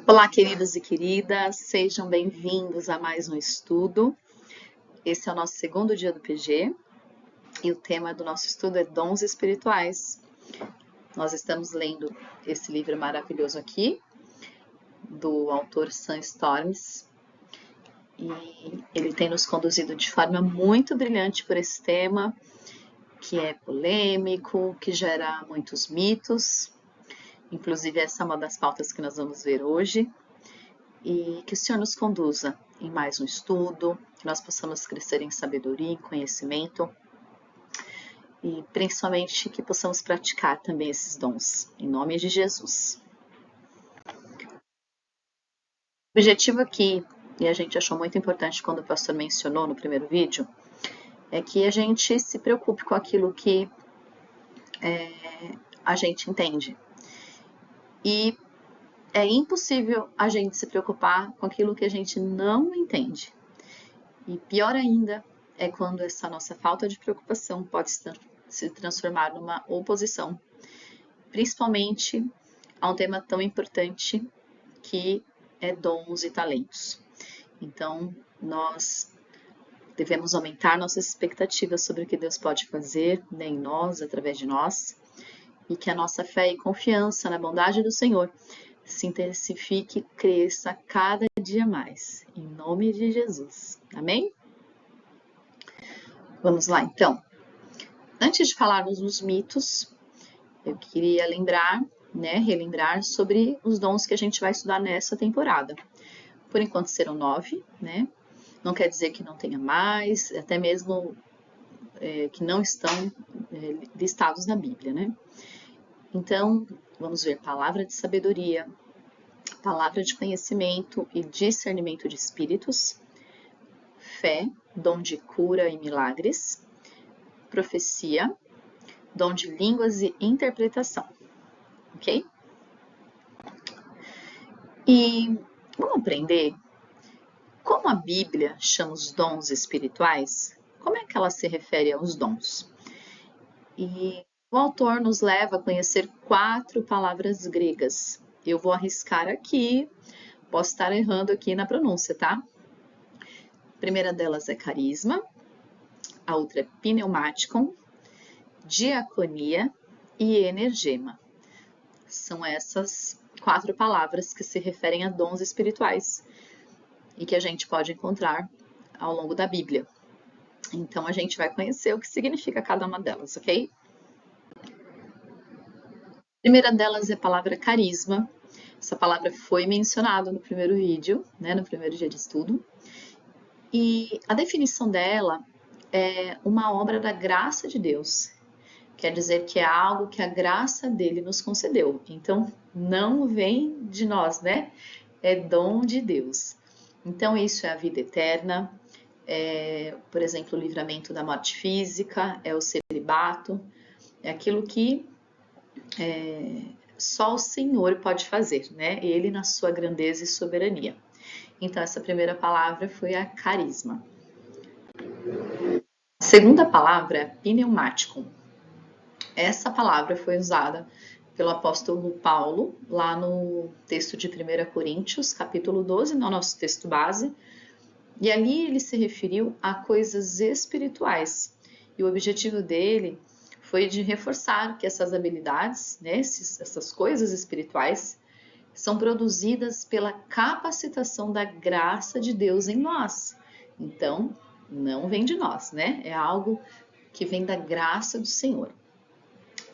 Olá, queridos e queridas, sejam bem-vindos a mais um estudo. Esse é o nosso segundo dia do PG e o tema do nosso estudo é Dons Espirituais. Nós estamos lendo esse livro maravilhoso aqui, do autor Sam Storms, e ele tem nos conduzido de forma muito brilhante por esse tema, que é polêmico, que gera muitos mitos. Inclusive, essa é uma das pautas que nós vamos ver hoje. E que o Senhor nos conduza em mais um estudo, que nós possamos crescer em sabedoria, em conhecimento e principalmente que possamos praticar também esses dons, em nome de Jesus. O objetivo aqui, e a gente achou muito importante quando o pastor mencionou no primeiro vídeo, é que a gente se preocupe com aquilo que a gente entende. E é impossível a gente se preocupar com aquilo que a gente não entende. E pior ainda é quando essa nossa falta de preocupação pode se transformar numa oposição, principalmente a um tema tão importante que é dons e talentos. Então, nós devemos aumentar nossas expectativas sobre o que Deus pode fazer em nós, através de nós, e que a nossa fé e confiança na bondade do Senhor se intensifique e cresça cada dia mais, em nome de Jesus. Amém? Vamos lá, então. Antes de falarmos dos mitos, eu queria relembrar sobre os dons que a gente vai estudar nessa temporada. Por enquanto serão 9, né? Não quer dizer que não tenha mais, até mesmo que não estão listados na Bíblia, né? Então, vamos ver palavra de sabedoria, palavra de conhecimento e discernimento de espíritos, fé, dom de cura e milagres, profecia, dom de línguas e interpretação, ok? E vamos aprender como a Bíblia chama os dons espirituais? Como é que ela se refere aos dons? E o autor nos leva a conhecer 4 palavras gregas. Eu vou arriscar aqui, posso estar errando aqui na pronúncia, tá? A primeira delas é carisma, a outra é pneumaticon, diaconia e energema. São essas 4 palavras que se referem a dons espirituais e que a gente pode encontrar ao longo da Bíblia. Então, a gente vai conhecer o que significa cada uma delas, ok? A primeira delas é a palavra carisma. Essa palavra foi mencionada no primeiro vídeo, né, no primeiro dia de estudo. E a definição dela é uma obra da graça de Deus. Quer dizer que é algo que a graça dele nos concedeu. Então, não vem de nós, né? É dom de Deus. Então, isso é a vida eterna, por exemplo, o livramento da morte física, é o celibato, é aquilo que só o Senhor pode fazer, né? Ele na sua grandeza e soberania. Então, essa primeira palavra foi a carisma. A segunda palavra é pneumático. Essa palavra foi usada pelo apóstolo Paulo, lá no texto de 1 Coríntios, capítulo 12, no nosso texto base, e ali ele se referiu a coisas espirituais. E o objetivo dele foi de reforçar que essas habilidades, né, essas coisas espirituais, são produzidas pela capacitação da graça de Deus em nós. Então, não vem de nós, né? É algo que vem da graça do Senhor.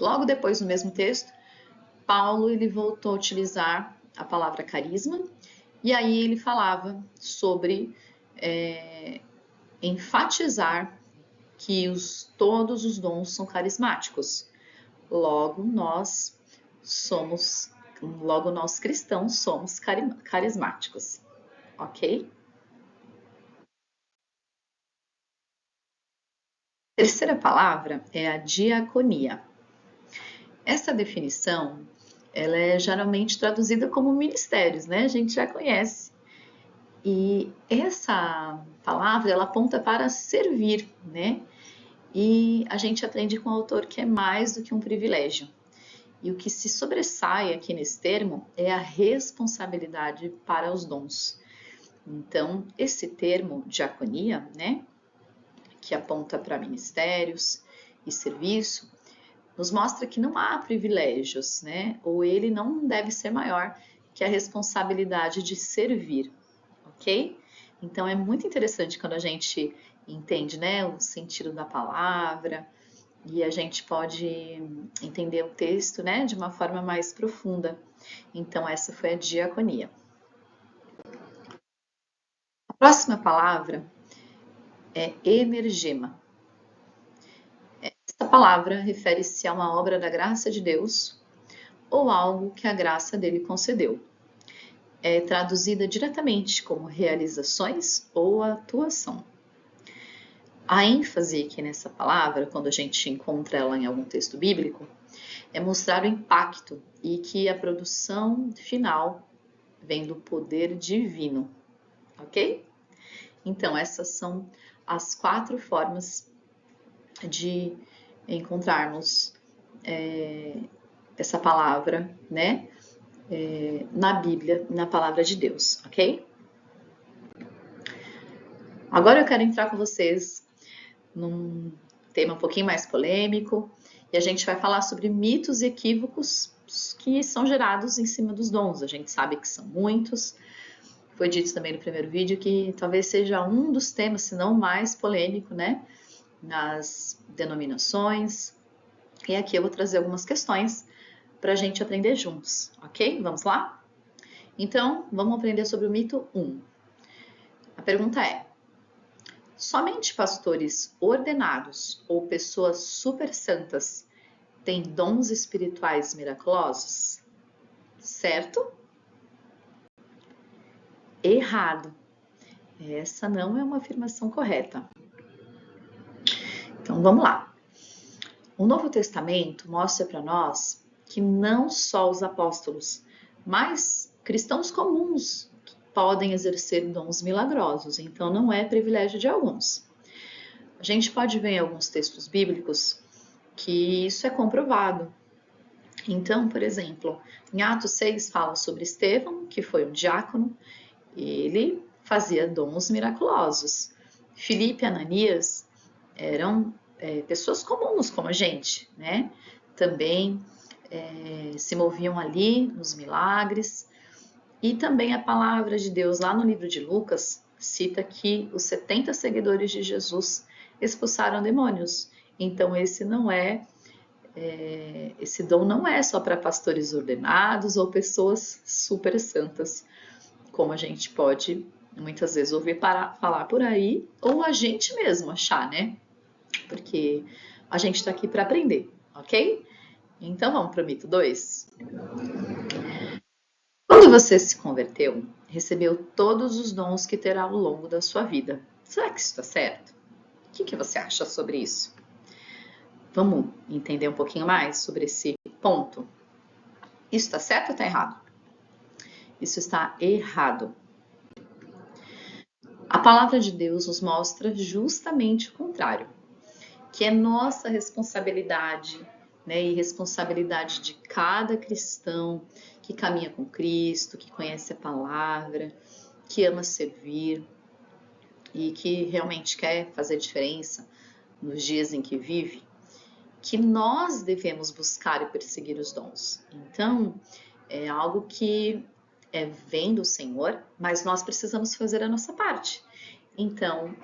Logo depois, no mesmo texto, Paulo ele voltou a utilizar a palavra carisma, e aí ele falava sobre enfatizar que todos os dons são carismáticos. Logo nós cristãos somos carismáticos, ok? A terceira palavra é a diaconia. Essa definição, ela é geralmente traduzida como ministérios, né? A gente já conhece. E essa palavra, ela aponta para servir, né? E a gente aprende com o autor que é mais do que um privilégio. E o que se sobressai aqui nesse termo é a responsabilidade para os dons. Então, esse termo diaconia, né, que aponta para ministérios e serviço, nos mostra que não há privilégios, né, ou ele não deve ser maior que a responsabilidade de servir, ok? Então, é muito interessante quando a gente entende, né, o sentido da palavra, e a gente pode entender o texto, né, de uma forma mais profunda. Então, essa foi a diaconia. A próxima palavra é energema. Essa palavra refere-se a uma obra da graça de Deus ou algo que a graça dele concedeu. É traduzida diretamente como realizações ou atuação. A ênfase aqui nessa palavra, quando a gente encontra ela em algum texto bíblico, é mostrar o impacto e que a produção final vem do poder divino, ok? Então, essas são as 4 formas de encontrarmos essa palavra, né, na Bíblia, na palavra de Deus, ok? Agora eu quero entrar com vocês num tema um pouquinho mais polêmico e a gente vai falar sobre mitos e equívocos que são gerados em cima dos dons. A gente sabe que são muitos. Foi dito também no primeiro vídeo que talvez seja um dos temas, se não o mais polêmico, né, nas denominações. E aqui eu vou trazer algumas questões para a gente aprender juntos, ok? Vamos lá? Então, vamos aprender sobre o mito 1. A pergunta é: somente pastores ordenados ou pessoas super santas têm dons espirituais miraculosos? Certo? Errado. Essa não é uma afirmação correta. Então vamos lá. O Novo Testamento mostra para nós que não só os apóstolos, mas cristãos comuns podem exercer dons milagrosos, então não é privilégio de alguns. A gente pode ver em alguns textos bíblicos que isso é comprovado. Então, por exemplo, em Atos 6 fala sobre Estevão, que foi um diácono, ele fazia dons miraculosos. Filipe e Ananias eram pessoas comuns como a gente, né? Também se moviam ali nos milagres. E também a palavra de Deus lá no livro de Lucas cita que os 70 seguidores de Jesus expulsaram demônios. Então esse dom não é só para pastores ordenados ou pessoas super santas, como a gente pode muitas vezes ouvir falar por aí, ou a gente mesmo achar, né? Porque a gente está aqui para aprender, ok? Então vamos para o mito 2. Quando você se converteu, recebeu todos os dons que terá ao longo da sua vida. Será que isso está certo? O que você acha sobre isso? Vamos entender um pouquinho mais sobre esse ponto? Isso está certo ou está errado? Isso está errado. A palavra de Deus nos mostra justamente o contrário, que é nossa responsabilidade, né, e responsabilidade de cada cristão que caminha com Cristo, que conhece a palavra, que ama servir e que realmente quer fazer diferença nos dias em que vive, que nós devemos buscar e perseguir os dons. Então, é algo que vem do Senhor, mas nós precisamos fazer a nossa parte. Então,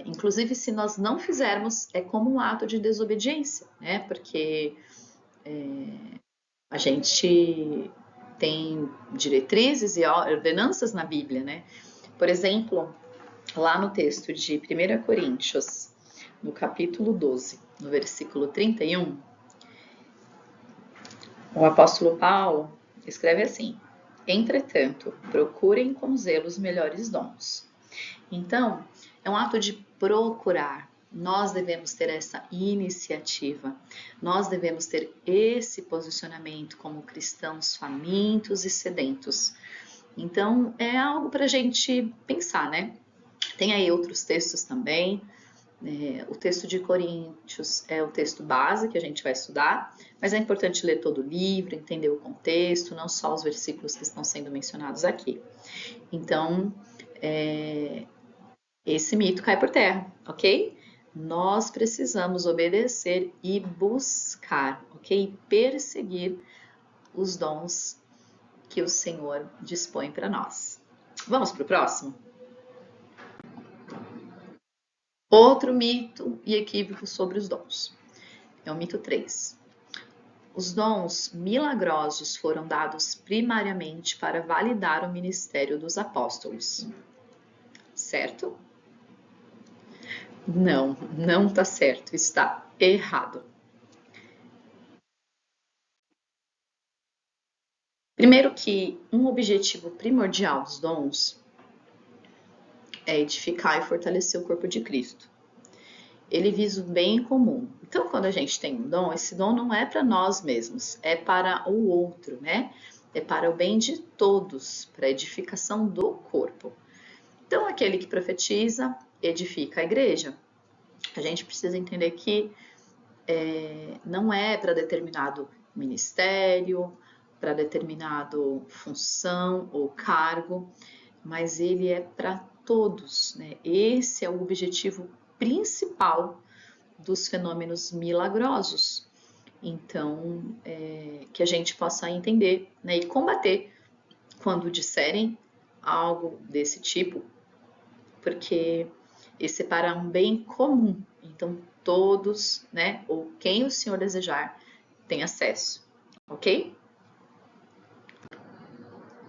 inclusive se nós não fizermos, é como um ato de desobediência, né? Porque a gente tem diretrizes e ordenanças na Bíblia, né? Por exemplo, lá no texto de 1 Coríntios, no capítulo 12, no versículo 31, o apóstolo Paulo escreve assim: entretanto, procurem com zelo os melhores dons. Então, é um ato de procurar. Nós devemos ter essa iniciativa. Nós devemos ter esse posicionamento como cristãos famintos e sedentos. Então, é algo para a gente pensar, né? Tem aí outros textos também O texto de Coríntios é o texto base que a gente vai estudar, mas é importante ler todo o livro, entender o contexto, não só os versículos que estão sendo mencionados aqui. Então, esse mito cai por terra, ok? Nós precisamos obedecer e buscar, ok? Perseguir os dons que o Senhor dispõe para nós. Vamos para o próximo? Outro mito e equívoco sobre os dons. É o mito 3. Os dons milagrosos foram dados primariamente para validar o ministério dos apóstolos. Certo? Não, não está certo, está errado. Primeiro que um objetivo primordial dos dons é edificar e fortalecer o corpo de Cristo. Ele visa o bem comum. Então, quando a gente tem um dom, esse dom não é para nós mesmos, é para o outro, né? É para o bem de todos, para a edificação do corpo. Então, aquele que profetiza, edifica a igreja. A gente precisa entender que não é para determinado ministério, para determinado função ou cargo, mas ele é para todos, né? Esse é o objetivo principal dos fenômenos milagrosos. Então, que a gente possa entender, né, e combater quando disserem algo desse tipo, porque esse é para um bem comum. Então, todos, né, ou quem o Senhor desejar, tem acesso, ok?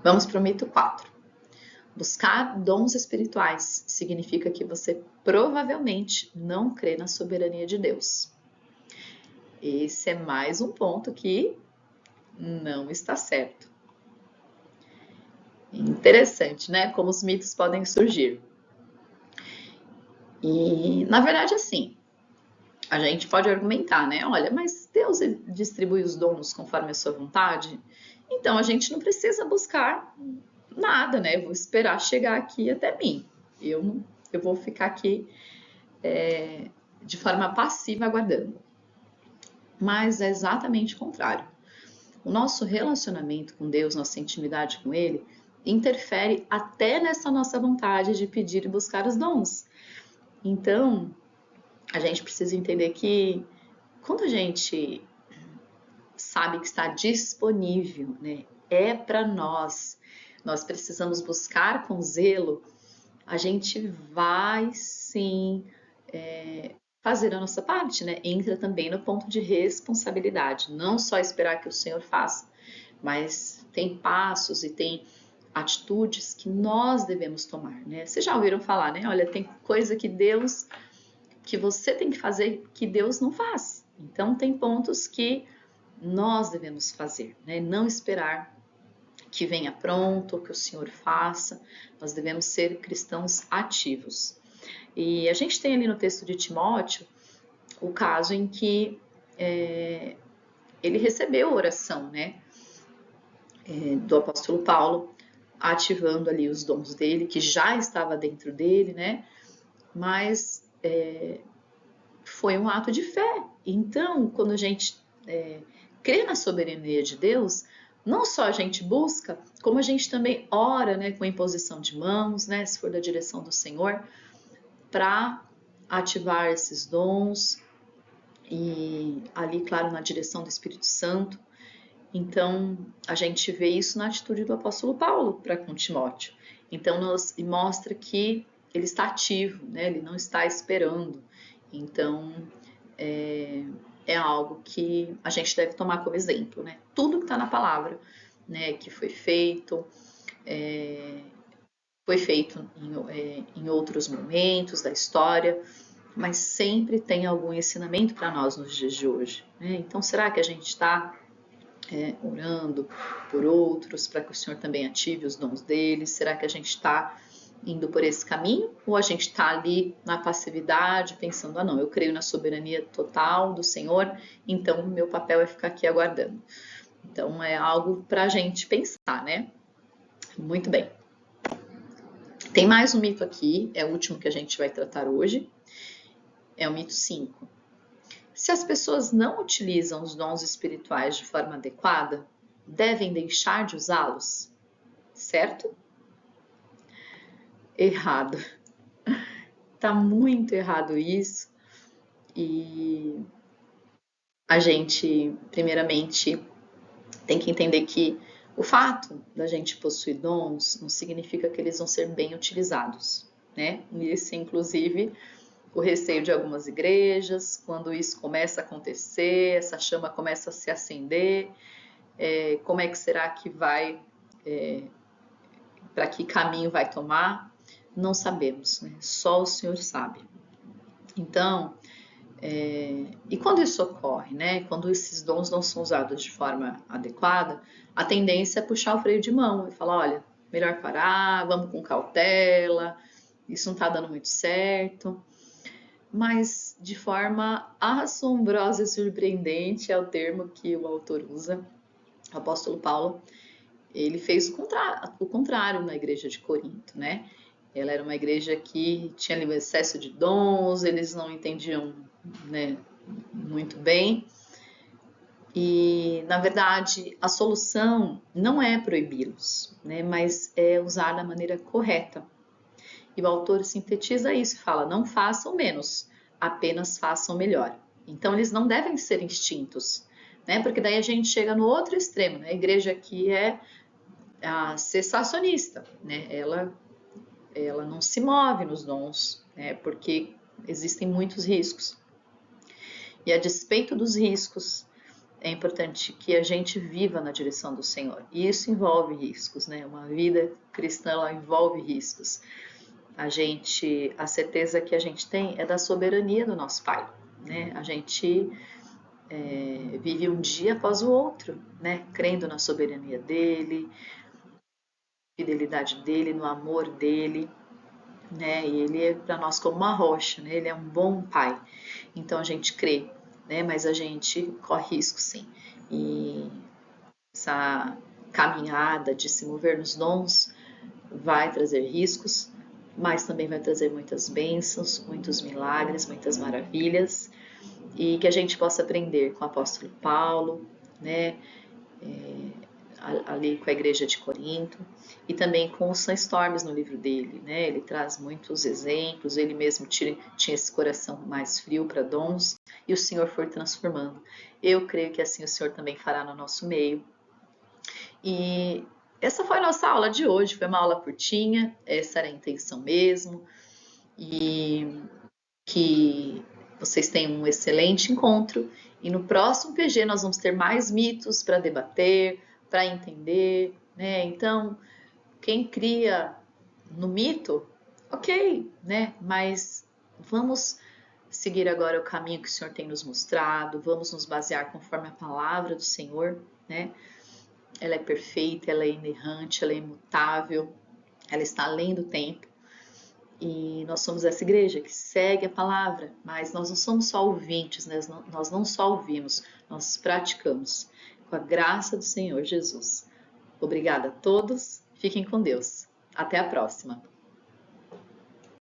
Vamos para o mito 4. Buscar dons espirituais significa que você provavelmente não crê na soberania de Deus. Esse é mais um ponto que não está certo. Interessante, né? Como os mitos podem surgir. E, na verdade, assim, a gente pode argumentar, né? Olha, mas Deus distribui os dons conforme a sua vontade, então a gente não precisa buscar nada, né? Eu vou esperar chegar aqui até mim. Eu vou ficar aqui de forma passiva aguardando. Mas é exatamente o contrário. O nosso relacionamento com Deus, nossa intimidade com Ele, interfere até nessa nossa vontade de pedir e buscar os dons. Então, a gente precisa entender que quando a gente sabe que está disponível, né, é para nós, nós precisamos buscar com zelo, a gente vai sim fazer a nossa parte, né? Entra também no ponto de responsabilidade, não só esperar que o Senhor faça, mas tem passos e tem atitudes que nós devemos tomar, né? Vocês já ouviram falar, né? Olha, tem coisa que você tem que fazer que Deus não faz. Então tem pontos que nós devemos fazer, né? Não esperar que venha pronto, que o Senhor faça. Nós devemos ser cristãos ativos. E a gente tem ali no texto de Timóteo o caso em que ele recebeu a oração, né, do apóstolo Paulo, ativando ali os dons dele, que já estava dentro dele, né, mas foi um ato de fé. Então, quando a gente crê na soberania de Deus, não só a gente busca, como a gente também ora, né, com imposição de mãos, né, se for da direção do Senhor, para ativar esses dons e ali, claro, na direção do Espírito Santo. Então, a gente vê isso na atitude do apóstolo Paulo para com Timóteo. Então, mostra que ele está ativo, né? Ele não está esperando. Então, é algo que a gente deve tomar como exemplo, né? Tudo que está na palavra, né, que foi feito em outros momentos da história, mas sempre tem algum ensinamento para nós nos dias de hoje, né? Então, será que a gente está orando por outros para que o Senhor também ative os dons deles? Será que a gente está indo por esse caminho? Ou a gente está ali na passividade, pensando, não, eu creio na soberania total do Senhor, então o meu papel é ficar aqui aguardando. Então, é algo para a gente pensar, né? Muito bem. Tem mais um mito aqui, é o último que a gente vai tratar hoje, É o mito 5. Se as pessoas não utilizam os dons espirituais de forma adequada, devem deixar de usá-los? Certo? Errado. Tá muito errado isso. E a gente, primeiramente, tem que entender que o fato da gente possuir dons não significa que eles vão ser bem utilizados, né? Esse, inclusive, o receio de algumas igrejas, quando isso começa a acontecer, essa chama começa a se acender, como é que será que vai, para que caminho vai tomar? Não sabemos, né? Só o Senhor sabe. Então, e quando isso ocorre, né? Quando esses dons não são usados de forma adequada, a tendência é puxar o freio de mão e falar, olha, melhor parar, vamos com cautela, isso não está dando muito certo. Mas de forma assombrosa e surpreendente é o termo que o autor usa, o apóstolo Paulo, ele fez o contrário na igreja de Corinto, né? Ela era uma igreja que tinha um excesso de dons, eles não entendiam, né, muito bem. E, na verdade, a solução não é proibi-los, né, mas é usar da maneira correta. E o autor sintetiza isso e fala: não façam menos, apenas façam melhor. Então, eles não devem ser extintos, né, porque daí a gente chega no outro extremo, né? A igreja aqui é a cessacionista, né? Ela não se move nos dons, né? Porque existem muitos riscos. E a despeito dos riscos, é importante que a gente viva na direção do Senhor. E isso envolve riscos, né? Uma vida cristã, ela envolve riscos. A certeza que a gente tem é da soberania do nosso Pai, né? A gente vive um dia após o outro, né? Crendo na soberania dele, fidelidade dele, no amor dele, né? E ele é para nós como uma rocha, né? Ele é um bom pai. Então a gente crê, né? Mas a gente corre risco, sim. E essa caminhada de se mover nos dons vai trazer riscos, mas também vai trazer muitas bênçãos, muitos milagres, muitas maravilhas, e que a gente possa aprender com o apóstolo Paulo, né? Ali com a igreja de Corinto, e também com o Sandstorms no livro dele, né? Ele traz muitos exemplos, ele mesmo tinha esse coração mais frio para dons, e o Senhor foi transformando. Eu creio que assim o Senhor também fará no nosso meio. E essa foi a nossa aula de hoje, foi uma aula curtinha, essa era a intenção mesmo, e que vocês tenham um excelente encontro, e no próximo PG nós vamos ter mais mitos para debater, para entender, né? Então, quem cria no mito, ok, né? Mas vamos seguir agora o caminho que o Senhor tem nos mostrado, vamos nos basear conforme a palavra do Senhor, né? Ela é perfeita, ela é inerrante, ela é imutável, ela está além do tempo. E nós somos essa igreja que segue a palavra, mas nós não somos só ouvintes, né? Nós não só ouvimos, nós praticamos. Com a graça do Senhor Jesus. Obrigada a todos, fiquem com Deus. Até a próxima.